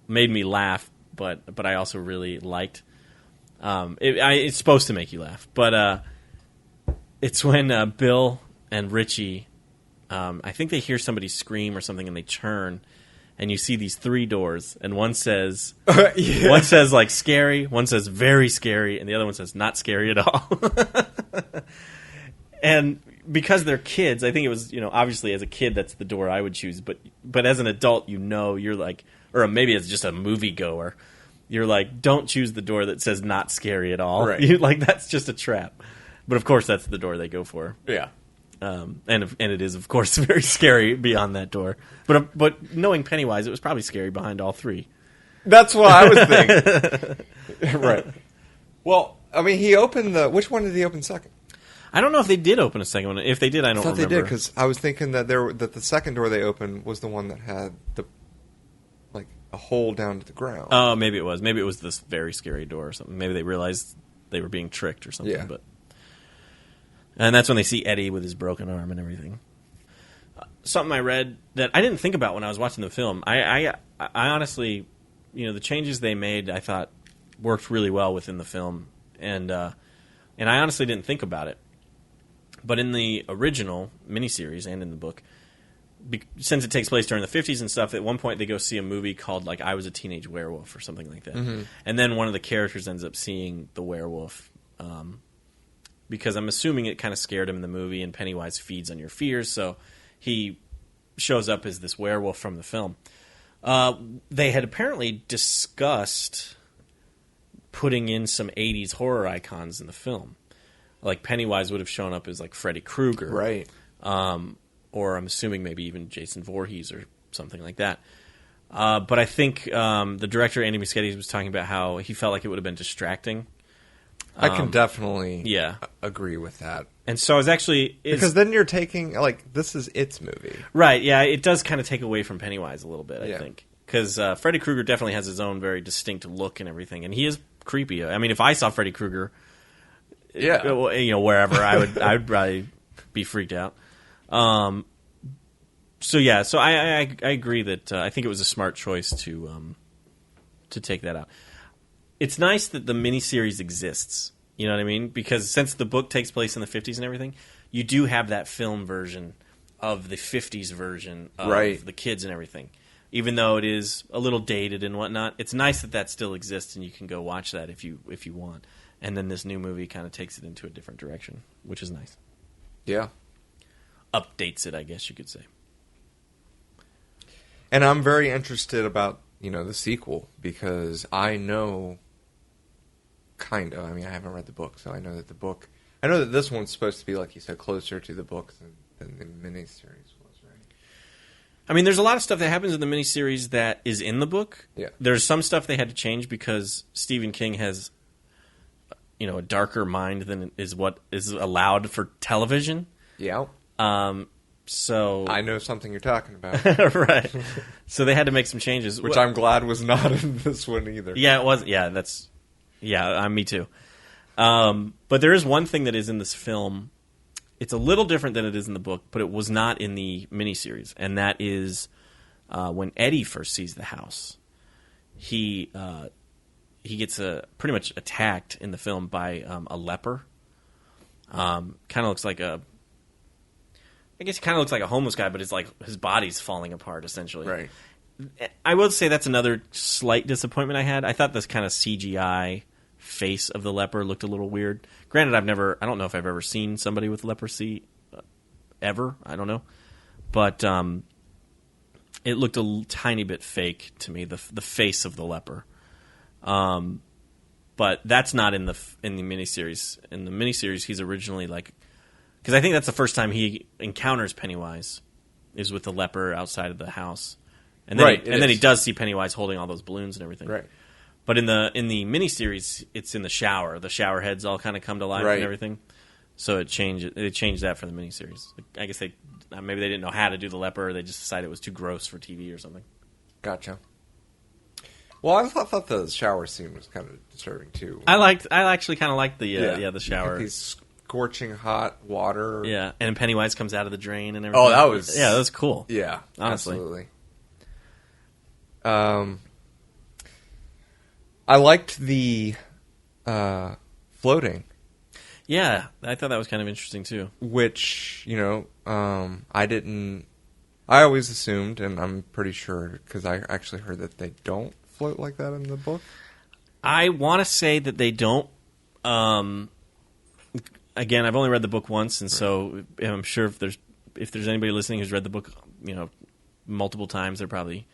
made me laugh, but I also really liked. It's supposed to make you laugh, but it's when Bill and Richie, I think they hear somebody scream or something, and they turn, and you see these 3 doors, and one says one says like scary, one says very scary, and the other one says not scary at all. And because they're kids, I think it was, obviously as a kid, that's the door I would choose. But as an adult, you're like, or maybe as just a moviegoer, you're like, don't choose the door that says not scary at all. Right. Like, that's just a trap. But of course, that's the door they go for. Yeah. And it is, of course, very scary beyond that door. But knowing Pennywise, it was probably scary behind all 3. That's what I was thinking. Right. Well, I mean, he opened which one did he open second? I don't know if they did open a second one. If they did, I don't remember. I thought they did, because I was thinking that the second door they opened was the one that had a hole down to the ground. Oh, maybe it was. Maybe it was this very scary door or something. Maybe they realized they were being tricked or something. Yeah. And that's when they see Eddie with his broken arm and everything. Something I read that I didn't think about when I was watching the film. I honestly, the changes they made, I thought worked really well within the film, and I honestly didn't think about it. But in the original miniseries and in the book, since it takes place during the 50s and stuff, at one point they go see a movie called I Was a Teenage Werewolf or something like that. Mm-hmm. And then one of the characters ends up seeing the werewolf, because I'm assuming it kind of scared him in the movie, and Pennywise feeds on your fears, so he shows up as this werewolf from the film. They had apparently discussed putting in some 80s horror icons in the film. Like Pennywise would have shown up as Freddy Krueger. Right. Or I'm assuming maybe even Jason Voorhees or something like that. But I think the director, Andy Muschietti, was talking about how he felt like it would have been distracting. I can definitely agree with that. And so I was actually... because then you're taking... this is its movie. Right, yeah. It does kind of take away from Pennywise a little bit, I think. Because Freddy Krueger definitely has his own very distinct look and everything. And he is creepy. I mean, if I saw Freddy Krueger... wherever, I would probably be freaked out. So I agree that I think it was a smart choice to take that out. It's nice that the miniseries exists. You know what I mean? Because since the book takes place in the 50s and everything, you do have that film version of the 50s version of the kids and everything. Even though it is a little dated and whatnot, it's nice that still exists and you can go watch that if you want. And then this new movie kind of takes it into a different direction, which is nice. Yeah. Updates it, I guess you could say. And I'm very interested about, the sequel, because I know, kind of, I mean, I haven't read the book, so I know that this one's supposed to be, like you said, closer to the book than the miniseries was, right? I mean, there's a lot of stuff that happens in the miniseries that is in the book. Yeah. There's some stuff they had to change because Stephen King has... a darker mind than is what is allowed for television. Yeah. So I know something you're talking about. Right. So they had to make some changes. Which I'm glad was not in this one either. Yeah, it was. Yeah, me too. But there is one thing that is in this film. It's a little different than it is in the book, but it was not in the miniseries. And that is when Eddie first sees the house. He gets pretty much attacked in the film by a leper. Kind of looks like I guess he kind of looks like a homeless guy, but it's like his body's falling apart essentially. Right. I will say that's another slight disappointment I had. I thought this kind of CGI face of the leper looked a little weird. Granted, I don't know if I've ever seen somebody with leprosy ever. I don't know, but it looked a tiny bit fake to me. The face of the leper, but that's not in the miniseries. In the miniseries, he's originally like, because I think that's the first time he encounters Pennywise is with the leper outside of the house. And then, then he does see Pennywise holding all those balloons and everything. Right. But in the miniseries, it's in the shower. The shower heads all kind of come to life and everything. So it changed that for the miniseries. I guess maybe they didn't know how to do the leper, or they just decided it was too gross for TV or something. Gotcha. Well, I thought the shower scene was kind of disturbing too. I actually kind of liked the shower. Like these scorching hot water. Yeah, and Pennywise comes out of the drain and everything. Oh, that was cool. Yeah, honestly. Absolutely. I liked the floating. Yeah, I thought that was kind of interesting too. Which, I always assumed, and I'm pretty sure, because I actually heard that they don't float like that in the book. I want to say that they don't. Again, I've only read the book once, and so I'm sure if there's anybody listening who's read the book, multiple times, they're probably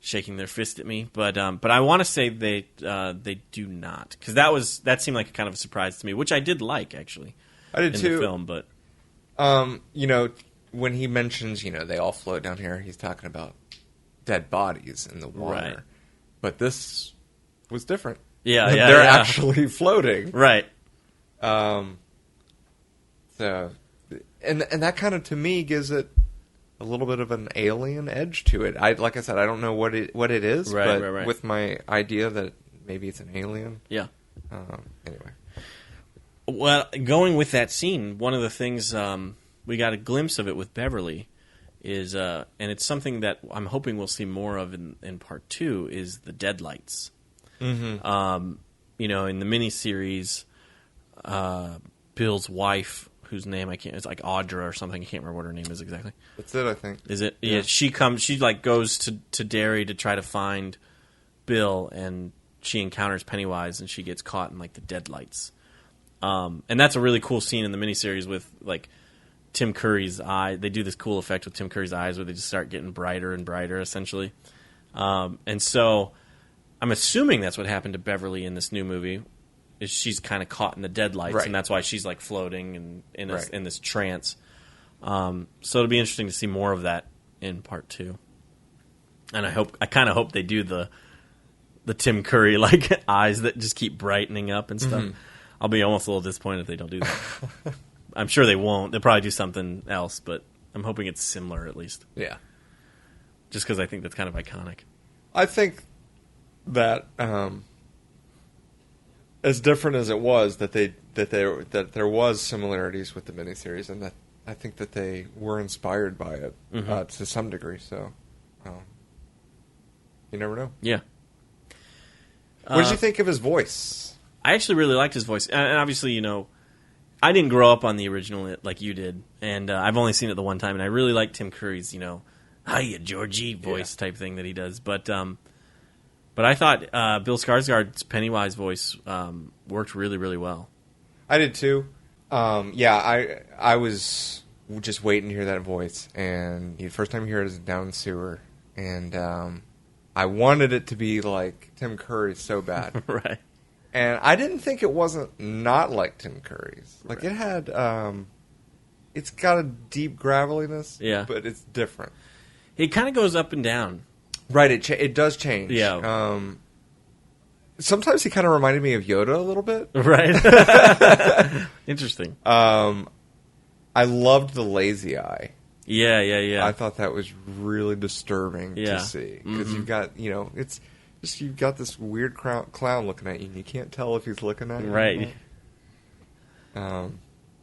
shaking their fist at me. But I want to say they do not, because that seemed like a kind of a surprise to me, which I did like actually. I did too. In the film, but when he mentions they all float down here, he's talking about dead bodies in the water. Right. But this was different. Yeah, they're actually floating. Right. So, and that kind of to me gives it a little bit of an alien edge to it. Like I said, I don't know what it is, right. With my idea that maybe it's an alien. Yeah. Anyway. Well, going with that scene, one of the things we got a glimpse of it with Beverly is, and it's something that I'm hoping we'll see more of in part 2, is the deadlights. Mm-hmm. In the miniseries, Bill's wife, whose name it's like Audra or something. I can't remember what her name is exactly. That's it, I think. Is it? Yeah. She goes to Derry to try to find Bill, and she encounters Pennywise, and she gets caught in like the deadlights. And that's a really cool scene in the miniseries with like Tim Curry's eye. They do this cool effect with Tim Curry's eyes where they just start getting brighter and brighter, essentially. And so I'm assuming that's what happened to Beverly in this new movie. Is she's kind of caught in the deadlights, and that's why she's like floating and in this trance. So it'll be interesting to see more of that in part 2. And I kind of hope they do the Tim Curry like eyes that just keep brightening up and stuff. Mm-hmm. I'll be almost a little disappointed if they don't do that. I'm sure they won't. They'll probably do something else, but I'm hoping it's similar at least. Yeah. Just because I think that's kind of iconic. I think that as different as it was, that there was similarities with the miniseries, and that I think that they were inspired by it to some degree. So you never know. Yeah. What did you think of his voice? I actually really liked his voice, and obviously, I didn't grow up on the original like you did, and I've only seen it the one time, and I really like Tim Curry's, hiya, Georgie voice type thing that he does. But I thought Bill Skarsgård's Pennywise voice worked really, really well. I did too. I was just waiting to hear that voice, and the first time you hear it is down in the sewer, and I wanted it to be like Tim Curry so bad. Right. And I didn't think it wasn't not like Tim Curry's. Like it had, it's got a deep graveliness, but it's different. It kind of goes up and down. Right, it does change. Yeah. Sometimes he kind of reminded me of Yoda a little bit. Right. Interesting. I loved the lazy eye. Yeah. I thought that was really disturbing to see. Because you've got, it's just you've got this weird clown looking at you, and you can't tell if he's looking at you. Right.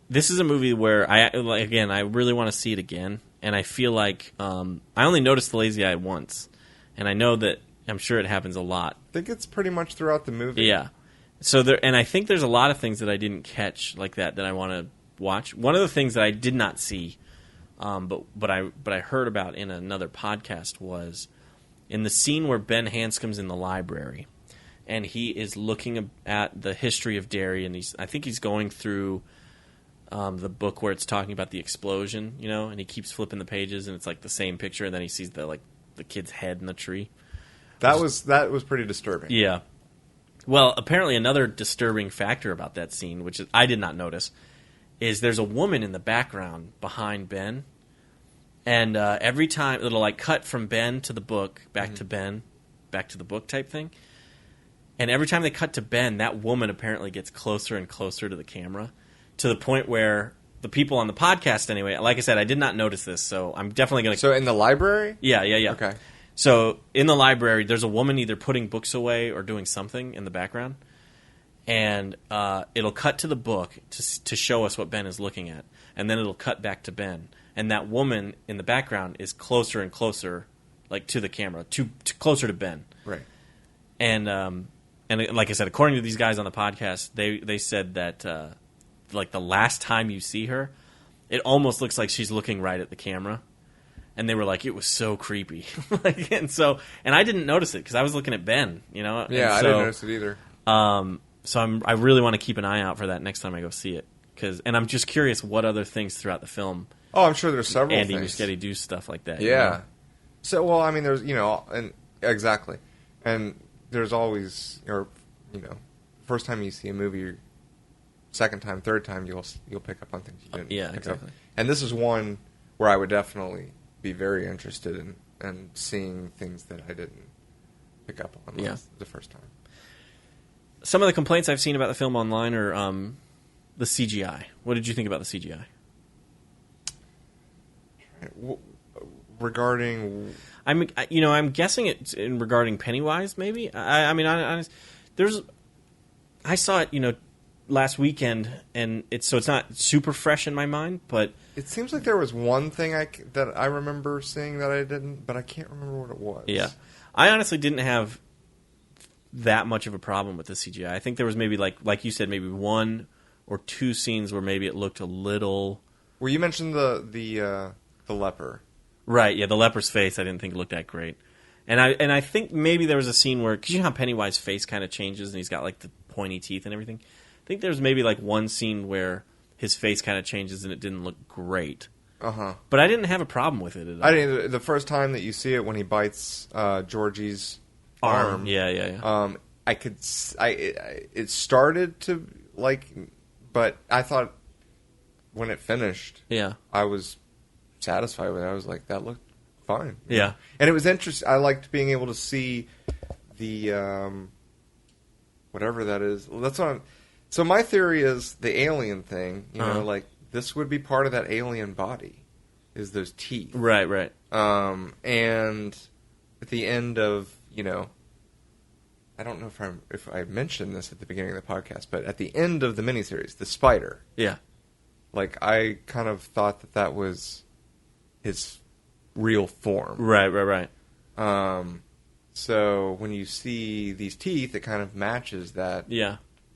This is a movie where I really want to see it again, and I feel like I only noticed the lazy eye once, and I know that I'm sure it happens a lot. I think it's pretty much throughout the movie. Yeah. So and I think there's a lot of things that I didn't catch like that I want to watch. One of the things that I did not see But I heard about in another podcast was in the scene where Ben Hanscom's in the library, and he is looking at the history of Derry, and I think he's going through the book where it's talking about the explosion, and he keeps flipping the pages, and it's like the same picture, and then he sees the kid's head in the tree. That was pretty disturbing. Yeah. Well, apparently another disturbing factor about that scene, which I did not notice, is there's a woman in the background behind Ben, and every time it'll cut from Ben to the book, back to Ben, back to the book type thing, and every time they cut to Ben, that woman apparently gets closer and closer to the camera, to the point where the people on the podcast, anyway, like I said, I did not notice this, so I'm definitely going to... So in the library? Yeah. Okay. So in the library, there's a woman either putting books away or doing something in the background, and it'll cut to the book to show us what Ben is looking at, and then it'll cut back to Ben, and that woman in the background is closer and closer, to the camera, to closer to Ben. Right. And like I said, according to these guys on the podcast, they said that the last time you see her, it almost looks like she's looking right at the camera. And they were like, it was so creepy. And I didn't notice it because I was looking at Ben, Yeah, I didn't notice it either. So I really want to keep an eye out for that next time I go see it. And I'm just curious what other things throughout the film. Oh, I'm sure there's several Andy things. Muschietti do stuff like that. Yeah. So, well, I mean, there's, and exactly. And there's always, first time you see a movie, second time, third time, you'll pick up on things you didn't pick exactly. up. And this is one where I would definitely be very interested in seeing things that I didn't pick up on the first time. Some of the complaints I've seen about the film online are the CGI. What did you think about the CGI? Regarding, I'm guessing it's regarding Pennywise. Maybe I saw it, last weekend, and it's not super fresh in my mind, but it seems like there was one thing that I remember seeing that I didn't, but I can't remember what it was. Yeah, I honestly didn't have that much of a problem with the CGI. I think there was maybe like you said, maybe one or two scenes where maybe it looked a little. Well, you mentioned the leper. Right, yeah, the leper's face I didn't think looked that great. And I think maybe there was a scene where, because you know how Pennywise's face kind of changes and he's got the pointy teeth and everything? I think there's maybe one scene where his face kind of changes and it didn't look great. Uh-huh. But I didn't have a problem with it at all. I didn't. The first time that you see it when he bites Georgie's arm. Yeah. It started to, but I thought when it finished, I was satisfied with it. I was like, that looked fine. Yeah. And it was interesting. I liked being able to see the whatever that is. Well, that's what so my theory is the alien thing, this would be part of that alien body, is those teeth. Right. And at the end of, I don't know if I mentioned this at the beginning of the podcast, but at the end of the miniseries, the spider. Yeah. I kind of thought that was his real form. Right. So when you see these teeth, it kind of matches that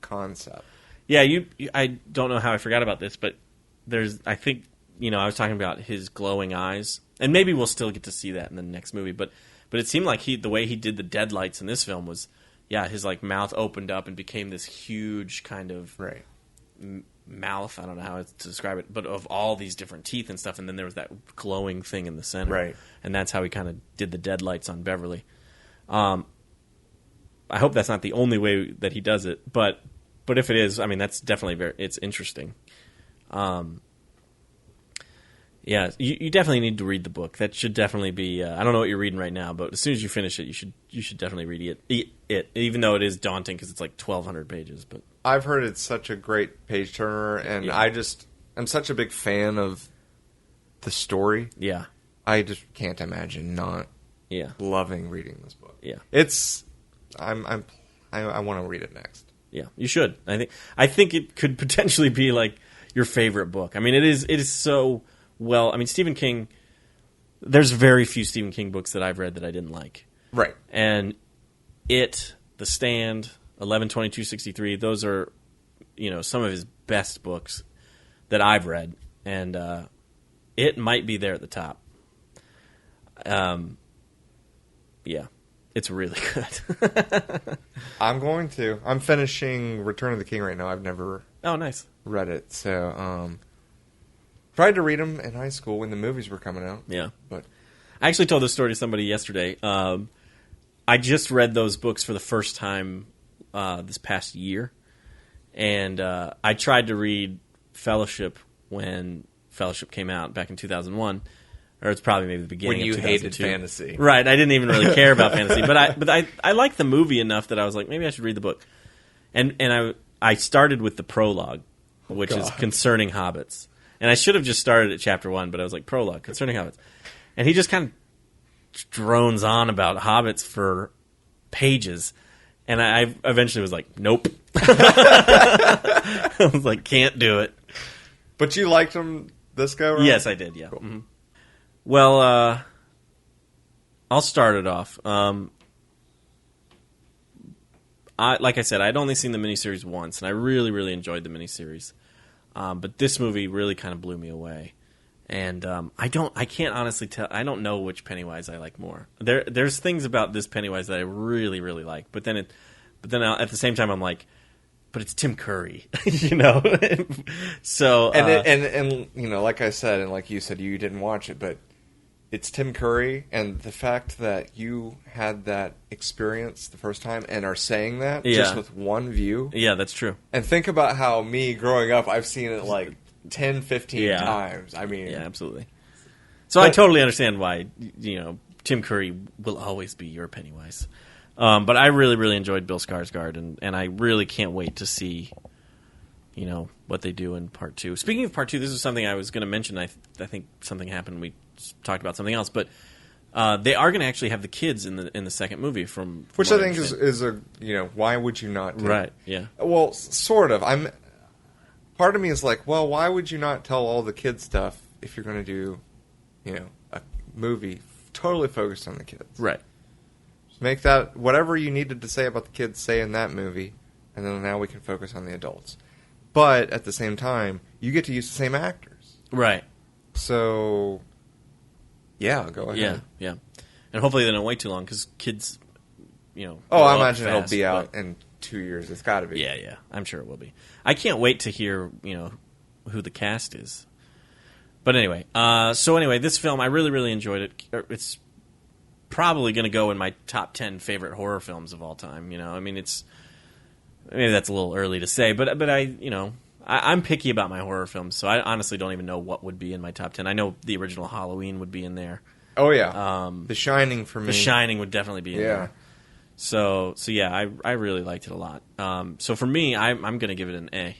concept. Yeah, I don't know how I forgot about this, but I think, I was talking about his glowing eyes, and maybe we'll still get to see that in the next movie, but it seemed like the way he did the deadlights in this film was, his mouth opened up and became this huge kind of mouth, I don't know how to describe it, but of all these different teeth and stuff, and then there was that glowing thing in the center. Right. And that's how he kind of did the deadlights on Beverly. I hope that's not the only way that he does it, but if it is, that's definitely it's interesting. Yeah, you definitely need to read the book. That should definitely be. I don't know what you're reading right now, but as soon as you finish it, you should definitely read it. Even though it is daunting because it's 1,200 pages. But I've heard it's such a great page turner, and I'm such a big fan of the story. Yeah, I just can't imagine not loving reading this book. Yeah, I want to read it next. Yeah, you should. I think it could potentially be your favorite book. It is so. Well, Stephen King, there's very few Stephen King books that I've read that I didn't like. Right. And The Stand, 11/22/63, those are, some of his best books that I've read. And it might be there at the top. Yeah, it's really good. I'm finishing Return of the King right now. I've never nice. read it, so tried to read them in high school when the movies were coming out. Yeah, but I actually told this story to somebody yesterday. I just read those books for the first time this past year, and I tried to read Fellowship when Fellowship came out back in 2001, or it's probably maybe the beginning when you of 2002. hated fantasy. Right, I didn't even really care about fantasy, but I liked the movie enough that I was like, maybe I should read the book, and I started with the prologue, which is Concerning Hobbits, and I should have just started at chapter 1, but I was like, prologue, Concerning Hobbits, and he just kind of drones on about hobbits for pages, and I eventually was like, nope. I was like, can't do it. But you liked them this go around? Yes, I did, yeah. Cool. Mm-hmm. Well, I'll start it off. Like I said, I'd only seen the miniseries once, and I really, really enjoyed the miniseries. But this movie really kind of blew me away. And I can't honestly tell. I don't know which Pennywise I like more. There's things about this Pennywise that I really, really like. But then at the same time, I'm like, but it's Tim Curry, you know. So and you know, like I said, and like you said, you didn't watch it, but it's Tim Curry, and the fact that you had that experience the first time and are saying that just with one view. Yeah, that's true. And think about how me growing up, I've seen it like 10, 15 times. I mean, yeah, absolutely. So I totally understand why, you know, Tim Curry will always be your Pennywise. But I really, really enjoyed Bill Skarsgård, and I really can't wait to see, you know, what they do in part 2. Speaking of part 2, this is something I was going to mention. I think something happened. We talked about something else, but they are going to actually have the kids in the second movie. From which I think is a, you know, why would you not do right? Yeah. Well, sort of. Part of me is like, well, why would you not tell all the kids stuff if you're going to do, you know, a movie totally focused on the kids? Right. Just make that whatever you needed to say about the kids, say in that movie, and then now we can focus on the adults. But at the same time, you get to use the same actors. Right. So, yeah, go ahead. Yeah, yeah. And hopefully they don't wait too long because kids, you know. Oh, I imagine it'll be out in 2 years. It's got to be. Yeah, yeah. I'm sure it will be. I can't wait to hear, you know, who the cast is. But anyway, this film, I really, really enjoyed it. It's probably going to go in my top 10 favorite horror films of all time. You know, I mean, maybe that's a little early to say, but I'm picky about my horror films, so I honestly don't even know what would be in my top 10. I know the original Halloween would be in there. Oh yeah, The Shining for me. The Shining would definitely be in there. So yeah, I really liked it a lot. So for me, I'm going to give it an A.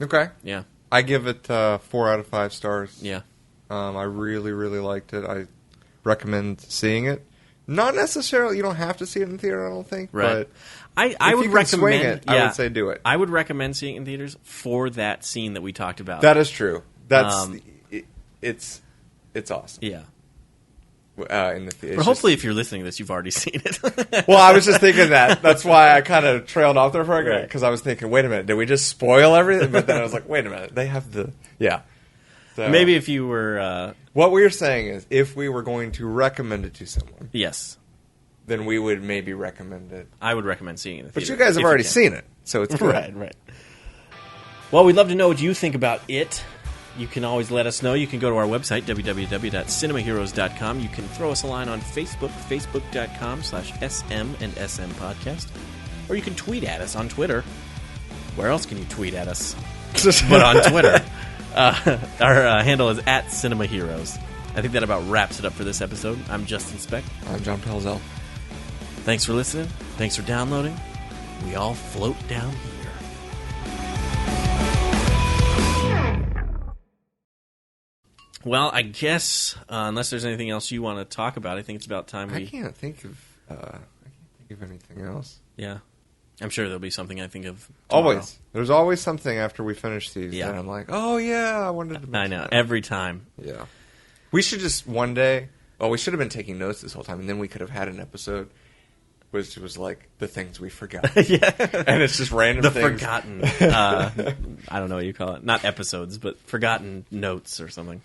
Okay. Yeah. I give it 4 out of 5 stars. Yeah. I really, really liked it. I recommend seeing it. Not necessarily, you don't have to see it in the theater, I don't think. Right. But I would recommend it. Yeah, I would say do it. I would recommend seeing it in theaters for that scene that we talked about. That is true. That's it's awesome. Yeah. In the theater. But hopefully, if you're listening to this, you've already seen it. Well, I was just thinking that. That's why I kind of trailed off there for a minute, because I was thinking, wait a minute, did we just spoil everything? But then I was like, wait a minute, they have the So, maybe if you were, what we were saying is, if we were going to recommend it to someone, yes, then we would maybe recommend it. I would recommend seeing it in the theater. But you guys have already seen it, so it's good. Right. Well, we'd love to know what you think about it. You can always let us know. You can go to our website, www.cinemaheroes.com. You can throw us a line on Facebook, facebook.com/SM and SM podcast. Or you can tweet at us on Twitter. Where else can you tweet at us? But on Twitter. Our handle is @CinemaHeroes. I think that about wraps it up for this episode. I'm Justin Speck. I'm John Pelzel. Thanks for listening. Thanks for downloading. We all float down here. Well, I guess unless there's anything else you want to talk about, I think it's about time I can't think of anything else. Yeah, I'm sure there'll be something I think of tomorrow. Always. There's always something after we finish these. Yeah. And I'm like, oh yeah, I wanted to. I know that. every time. Yeah. We should just one day. Oh, we should have been taking notes this whole time, and then we could have had an episode. which was like the things we forgot. Yeah. And it's just random The things. forgotten, I don't know what you call it. Not episodes, but forgotten notes or something.